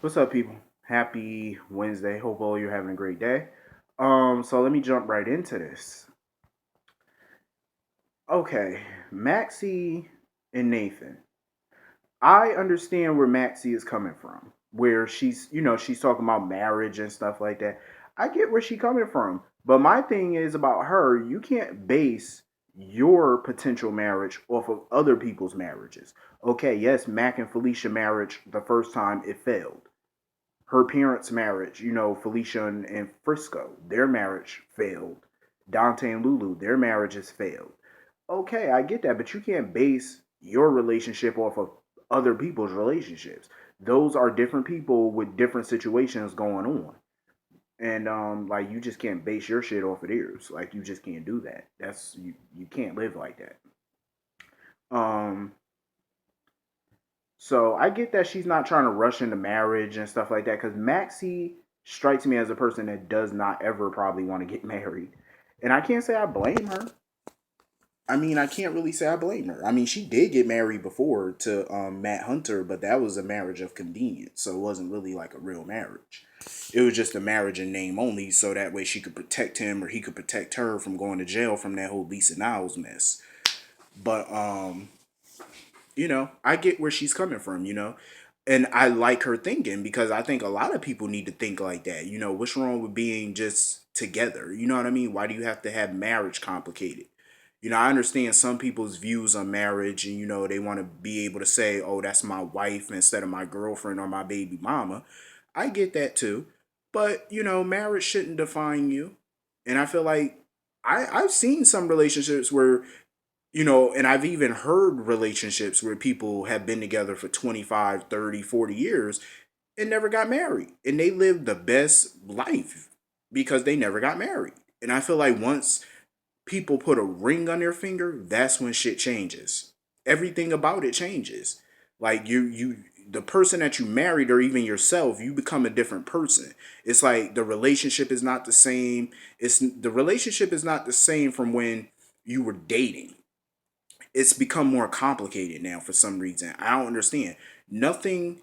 What's up, people? Happy Wednesday. Hope all you're having a great day. So let me jump right into this. Okay, Maxie and Nathan. I understand where Maxie is coming from, where she's talking about marriage and stuff like that. I get where she's coming from, but my thing is about her. You can't base your potential marriage off of other people's marriages. Okay, yes, Mac and Felicia marriage the first time it failed. Her parents' marriage, Felicia and Frisco, their marriage failed. Dante and Lulu, their marriages failed. Okay, I get that, but you can't base your relationship off of other people's relationships. Those are different people with different situations going on. And like you just can't base your shit off of theirs. Like you just can't do that. You can't live like that. Um So I get that she's not trying to rush into marriage and stuff like that because Maxie strikes me as a person that does not ever probably want to get married. And I can't say I blame her. I mean, I can't really say I blame her. I mean, she did get married before to Matt Hunter, but that was a marriage of convenience. So it wasn't really like a real marriage. It was just a marriage in name only, so that way she could protect him or he could protect her from going to jail from that whole Lisa Niles mess. But I get where she's coming from, and I like her thinking because I think a lot of people need to think like that. What's wrong with being just together? You know what I mean? Why do you have to have marriage complicated? I understand some people's views on marriage and, they want to be able to say, oh, that's my wife instead of my girlfriend or my baby mama. I get that too. But, marriage shouldn't define you. And I feel like I've seen some relationships where and I've even heard relationships where people have been together for 25, 30, 40 years and never got married. And they lived the best life because they never got married. And I feel like once people put a ring on their finger, that's when shit changes. Everything about it changes. Like the person that you married or even yourself, you become a different person. It's like the relationship is not the same. The relationship is not the same from when you were dating. It's become more complicated now for some reason. I don't understand. Nothing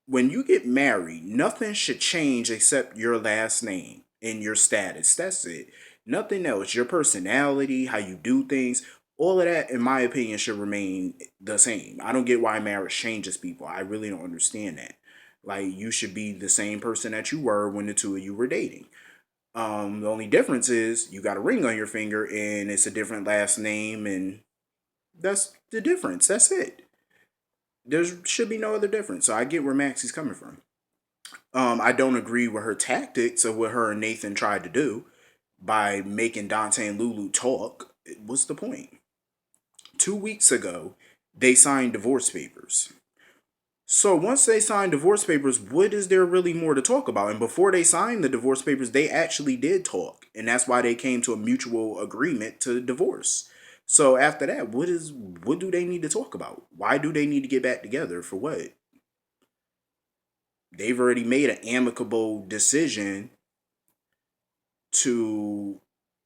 When you get married, nothing should change except your last name and your status. That's it. Nothing else. Your personality, how you do things, all of that, in my opinion, should remain the same. I don't get why marriage changes people. I really don't understand that. Like you should be the same person that you were when the two of you were dating. The only difference is you got a ring on your finger and it's a different last name, and that's the difference. That's it. There should be no other difference. So I get where Maxie's coming from. I don't agree with her tactics of what her and Nathan tried to do by making Dante and Lulu talk. What's the point? 2 weeks ago, they signed divorce papers. So once they signed divorce papers, what is there really more to talk about? And before they signed the divorce papers, they actually did talk, and that's why they came to a mutual agreement to divorce. So after that, what do they need to talk about? Why do they need to get back together? For what? They've already made an amicable decision to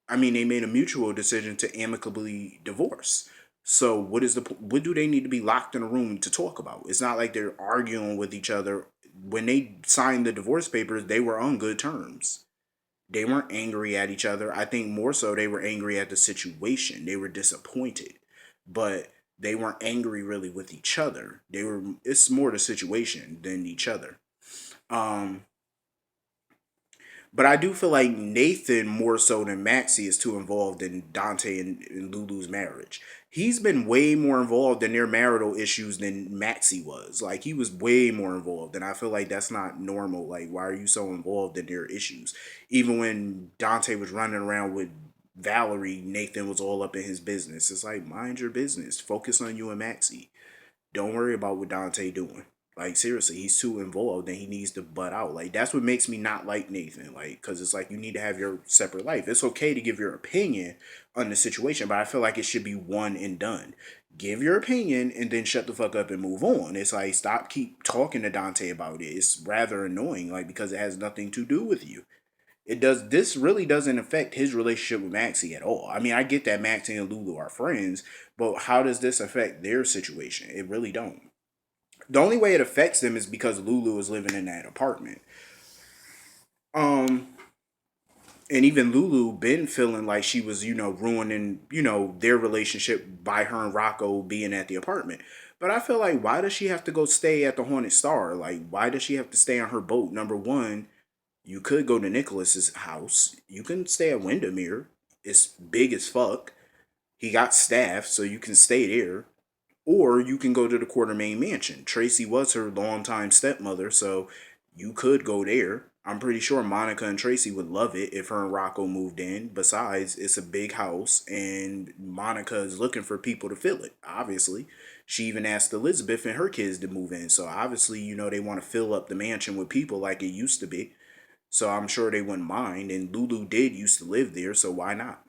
I mean, they made a mutual decision to amicably divorce. So what do they need to be locked in a room to talk about? It's not like they're arguing with each other. When they signed the divorce papers, they were on good terms. They weren't angry at each other. I think more so they were angry at the situation. They were disappointed. But they weren't angry really with each other. It's more the situation than each other. Um but I do feel like Nathan, more so than Maxie, is too involved in Dante and Lulu's marriage. He's been way more involved in their marital issues than Maxie was. Like, he was way more involved. And I feel like that's not normal. Like, why are you so involved in their issues? Even when Dante was running around with Valerie, Nathan was all up in his business. It's like, mind your business. Focus on you and Maxie. Don't worry about what Dante doing. Like seriously, he's too involved and he needs to butt out. Like that's what makes me not like Nathan. Like because it's like you need to have your separate life. It's okay to give your opinion on the situation, but I feel like it should be one and done. Give your opinion and then shut the fuck up and move on. It's like keep talking to Dante about it. It's rather annoying, like because it has nothing to do with you. This really doesn't affect his relationship with Maxie at all. I mean, I get that Maxie and Lulu are friends, but how does this affect their situation? It really don't. The only way it affects them is because Lulu is living in that apartment. Um, and even Lulu been feeling like she was, ruining, their relationship by her and Rocco being at the apartment. But I feel like, why does she have to go stay at the Hornet Star? Like, why does she have to stay on her boat? Number one, you could go to Nicholas's house. You can stay at Windermere. It's big as fuck. He got staff, so you can stay there. Or you can go to the Quartermain Mansion. Tracy was her longtime stepmother, so you could go there. I'm pretty sure Monica and Tracy would love it if her and Rocco moved in. Besides, it's a big house, and Monica is looking for people to fill it, obviously. She even asked Elizabeth and her kids to move in, so obviously, they want to fill up the mansion with people like it used to be. So I'm sure they wouldn't mind, and Lulu did used to live there, so why not?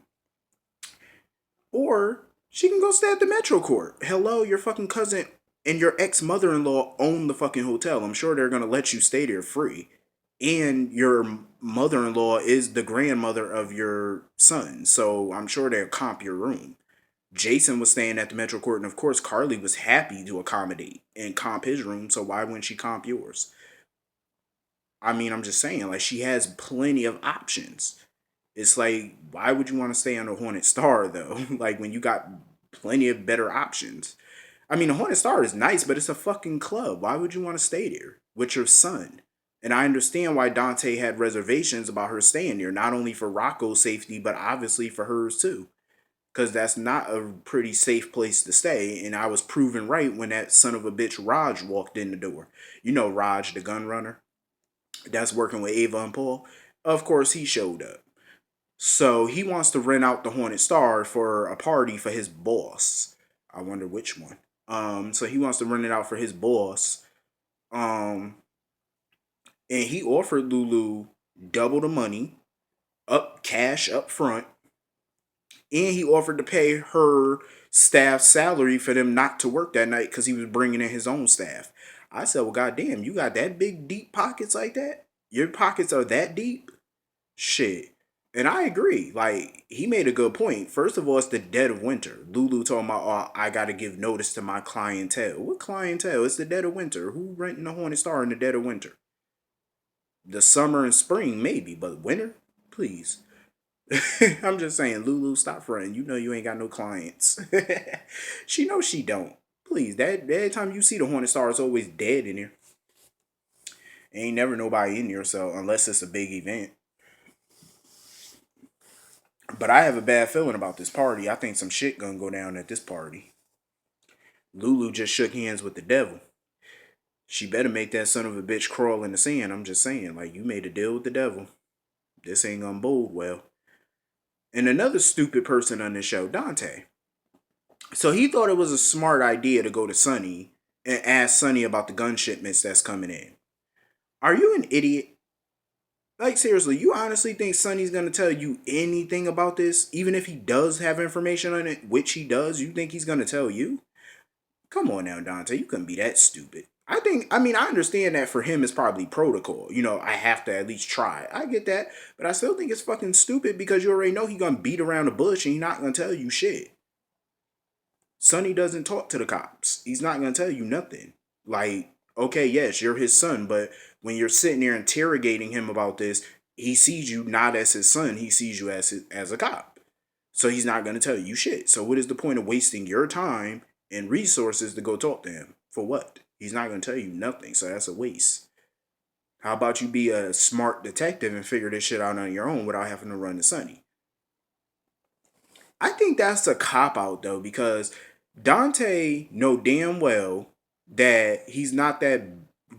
Or she can go stay at the Metro Court. Hello, your fucking cousin and your ex mother in law own the fucking hotel. I'm sure they're gonna let you stay there free. And your mother in law is the grandmother of your son, so I'm sure they'll comp your room. Jason was staying at the Metro Court, and of course, Carly was happy to accommodate and comp his room, so why wouldn't she comp yours? I mean, I'm just saying, like, she has plenty of options. It's like, why would you want to stay on the Hornet Star though? Like when you got plenty of better options. I mean, the Hornet Star is nice, but it's a fucking club. Why would you want to stay there with your son? And I understand why Dante had reservations about her staying there, not only for Rocco's safety, but obviously for hers too. Because that's not a pretty safe place to stay. And I was proven right when that son of a bitch Raj walked in the door. You know Raj, the gun runner, that's working with Ava and Paul. Of course, he showed up. So he wants to rent out the Hornet Star for a party for his boss. I wonder which one. So he wants to rent it out for his boss. Um, and he offered Lulu double the money, up cash up front, and he offered to pay her staff salary for them not to work that night because he was bringing in his own staff. I said, well, goddamn, you got that big deep pockets like that? Your pockets are that deep? Shit. And I agree. Like, he made a good point. First of all, it's the dead of winter. Lulu told me, oh, I got to give notice to my clientele. What clientele? It's the dead of winter. Who renting the Hornet Star in the dead of winter? The summer and spring, maybe, but winter? Please. I'm just saying, Lulu, stop fronting. You know you ain't got no clients. She knows she don't. Please, that every time you see the Hornet Star, it's always dead in here. Ain't never nobody in here, so unless it's a big event. But I have a bad feeling about this party. I think some shit gonna go down at this party. Lulu just shook hands with the devil. She better make that son of a bitch crawl in the sand. I'm just saying, like, you made a deal with the devil. This ain't gonna bode well. And another stupid person on this show, Dante. So he thought it was a smart idea to go to Sonny and ask Sonny about the gun shipments that's coming in. Are you an idiot? Like, seriously, you honestly think Sonny's gonna tell you anything about this? Even if he does have information on it, which he does, you think he's gonna tell you? Come on now, Dante, you couldn't be that stupid. I understand that for him it's probably protocol. I have to at least try. I get that. But I still think it's fucking stupid because you already know he's gonna beat around the bush and he's not gonna tell you shit. Sonny doesn't talk to the cops. He's not gonna tell you nothing. Like, okay, yes, you're his son, but when you're sitting there interrogating him about this, he sees you not as his son. He sees you as a cop. So he's not gonna tell you shit. So what is the point of wasting your time and resources to go talk to him for what? He's not gonna tell you nothing. So that's a waste. How about you be a smart detective and figure this shit out on your own without having to run to Sonny? I think that's a cop out though, because Dante know damn well that he's not that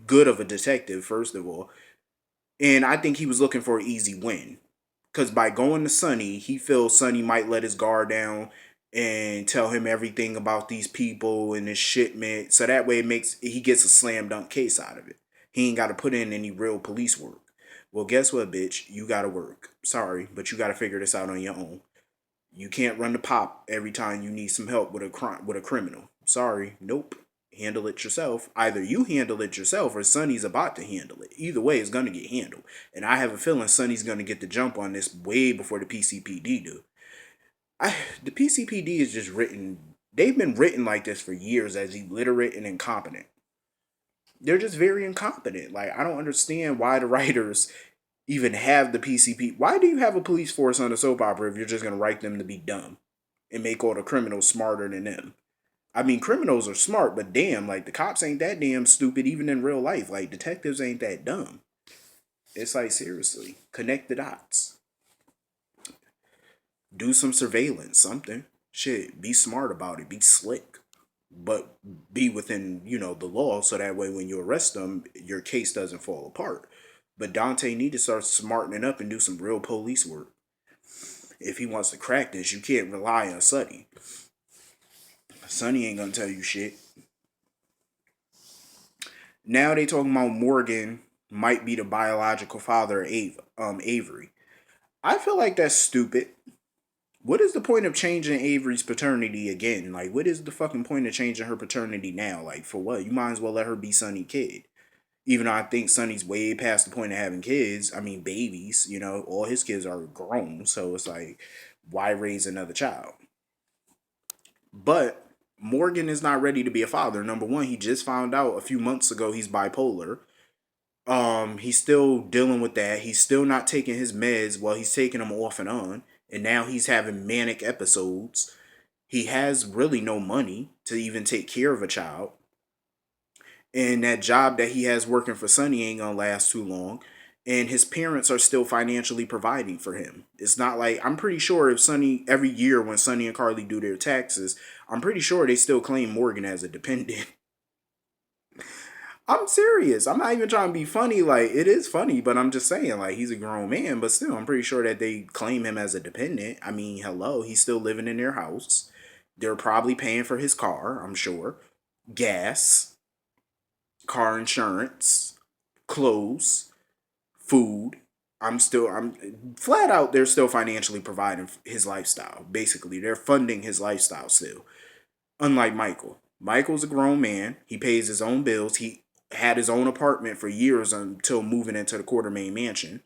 good of a detective, first of all. And I think he was looking for an easy win. Because by going to Sonny, he feels Sonny might let his guard down and tell him everything about these people and this shipment. So that way he gets a slam dunk case out of it. He ain't got to put in any real police work. Well, guess what, bitch? You got to work. Sorry, but you got to figure this out on your own. You can't run the pop every time you need some help with a criminal. Sorry, nope. Handle it yourself. Either you handle it yourself or Sonny's about to handle it. Either way, it's gonna get handled. And I have a feeling Sonny's gonna get the jump on this way before the PCPD do. The PCPD is just written. They've been written like this for years as illiterate and incompetent. They're just very incompetent. Like, I don't understand why the writers even have the PCP. Why do you have a police force on a soap opera if you're just gonna write them to be dumb and make all the criminals smarter than them? I mean, criminals are smart, but damn, like the cops ain't that damn stupid even in real life. Like detectives ain't that dumb. It's like seriously, connect the dots. Do some surveillance, something. Shit, be smart about it. Be slick, but be within the law, so that way when you arrest them, your case doesn't fall apart. But Dante need to start smartening up and do some real police work. If he wants to crack this, you can't rely on Sonny. Sonny ain't gonna tell you shit. Now they talking about Morgan might be the biological father of Avery. I feel like that's stupid. What is the point of changing Avery's paternity again? Like, what is the fucking point of changing her paternity now? Like, for what? You might as well let her be Sonny's kid. Even though I think Sonny's way past the point of having kids. I mean, babies, all his kids are grown. So it's like, why raise another child? But Morgan is not ready to be a father. Number one, he just found out a few months ago he's bipolar. He's still dealing with that. He's still not taking his meds. Well, he's taking them off and on. And now he's having manic episodes. He has really no money to even take care of a child. And that job that he has working for Sonny ain't gonna last too long. And his parents are still financially providing for him. It's not like, I'm pretty sure if Sonny, every year when Sonny and Carly do their taxes, I'm pretty sure they still claim Morgan as a dependent. I'm serious. I'm not even trying to be funny. Like, it is funny, but I'm just saying, like, he's a grown man, but still, I'm pretty sure that they claim him as a dependent. I mean, hello, he's still living in their house. They're probably paying for his car, I'm sure. Gas, car insurance, clothes, food. I'm flat out, they're still financially providing his lifestyle. Basically, they're funding his lifestyle still. Unlike Michael. Michael's a grown man. He pays his own bills. He had his own apartment for years until moving into the Quartermain mansion.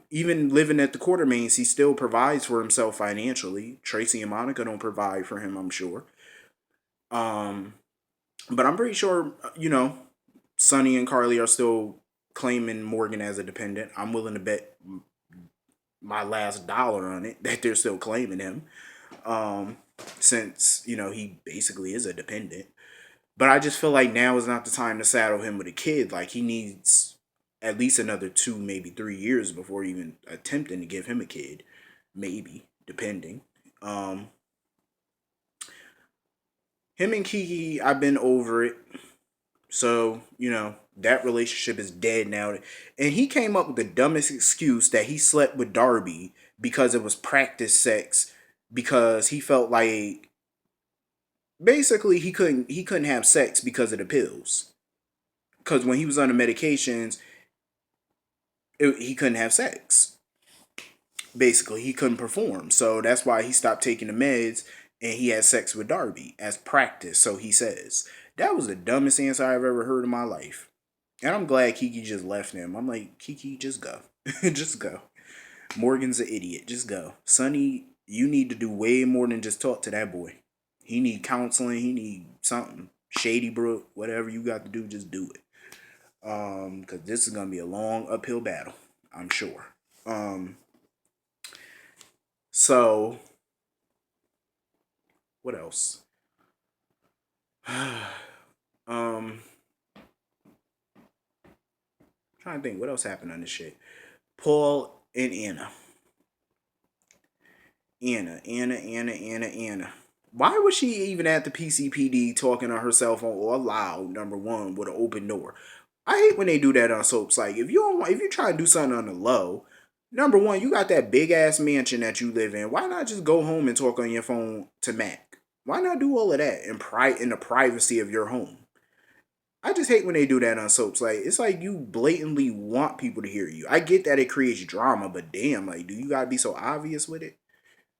Even living at the Quartermains, he still provides for himself financially. Tracy and Monica don't provide for him, I'm sure. Um, but I'm pretty sure, Sonny and Carly are still claiming Morgan as a dependent. I'm willing to bet my last dollar on it that they're still claiming him. Um, since, he basically is a dependent. But I just feel like now is not the time to saddle him with a kid. Like, he needs at least another 2, maybe 3 years before even attempting to give him a kid. Maybe, depending. Um, him and Kiki, I've been over it. So, that relationship is dead now. And he came up with the dumbest excuse that he slept with Darby because it was practice sex, because he felt like basically he couldn't have sex because of the pills. Because when he was on the medications, he couldn't have sex. Basically, he couldn't perform. So that's why he stopped taking the meds and he had sex with Darby as practice, so he says. That was the dumbest answer I've ever heard in my life. And I'm glad Kiki just left him. I'm like, Kiki, just go. Just go. Morgan's an idiot. Just go. Sonny, you need to do way more than just talk to that boy. He need counseling. He need something. Shady Brook, whatever you got to do, just do it. Because this is gonna be a long uphill battle, I'm sure. So what else? um, Trying to think what else happened on this shit. Paul and Anna. Anna. Why was she even at the PCPD talking on her cell phone or loud? Number one, with an open door. I hate when they do that on soaps. Like, if you try to do something on the low, number one, you got that big ass mansion that you live in. Why not just go home and talk on your phone to Mac? Why not do all of that in the privacy of your home? I just hate when they do that on soaps. Like, it's like you blatantly want people to hear you. I get that it creates drama, but damn, like, do you gotta be so obvious with it?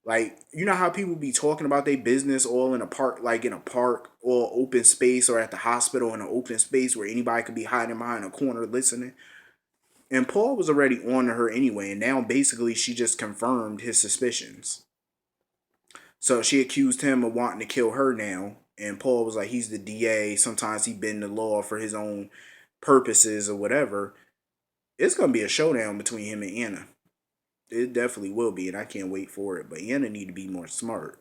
Like, you know how people be talking about their business all in a park, like in a park or open space, or at the hospital in an open space where anybody could be hiding behind a corner listening? And Paul was already on to her anyway, and now basically she just confirmed his suspicions. So she accused him of wanting to kill her now And Paul was like, he's the DA. Sometimes he bend the law for his own purposes or whatever. It's gonna be a showdown between him and Anna. It definitely will be, and I can't wait for it. But Anna need to be more smart.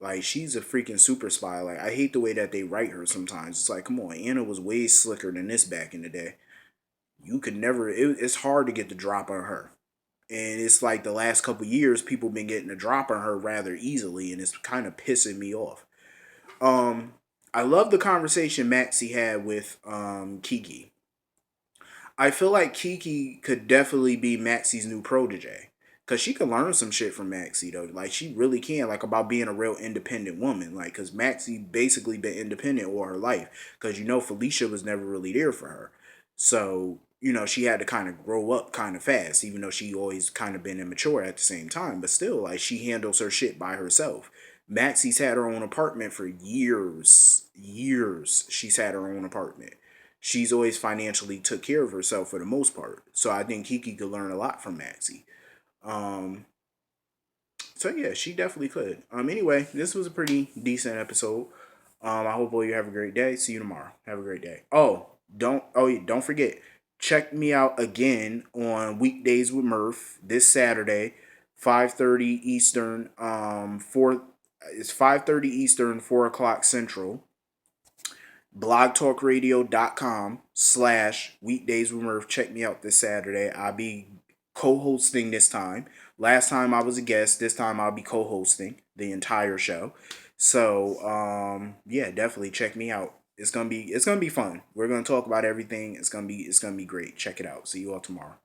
Like she's a freaking super spy. Like I hate the way that they write her sometimes. It's like, come on, Anna was way slicker than this back in the day. You could never. It's hard to get the drop on her, and it's like the last couple years, people been getting a drop on her rather easily, and it's kind of pissing me off. Um, I love the conversation Maxie had with Kiki. I feel like Kiki could definitely be Maxie's new protege. Cause she can learn some shit from Maxie though. Like she really can, like about being a real independent woman. Like, cause Maxie basically been independent all her life. Cause Felicia was never really there for her. So, she had to kind of grow up kind of fast, even though she always kind of been immature at the same time. But still, like she handles her shit by herself. Maxie's had her own apartment for years. Years she's had her own apartment. She's always financially took care of herself for the most part. So I think Kiki could learn a lot from Maxie. Um, so yeah, she definitely could. Anyway, this was a pretty decent episode. I hope all you have a great day. See you tomorrow. Have a great day. Don't forget. Check me out again on Weekdays with Murph this Saturday, 5:30 Eastern. Four it's 5:30 Eastern, 4 o'clock Central. blogtalkradio.com/weekdays with Murph. Check me out this Saturday. I'll be co-hosting this time. Last time I was a guest. This time I'll be co-hosting the entire show. So yeah, definitely check me out. It's gonna be fun. We're gonna talk about everything. It's gonna be great. Check it out. See you all tomorrow.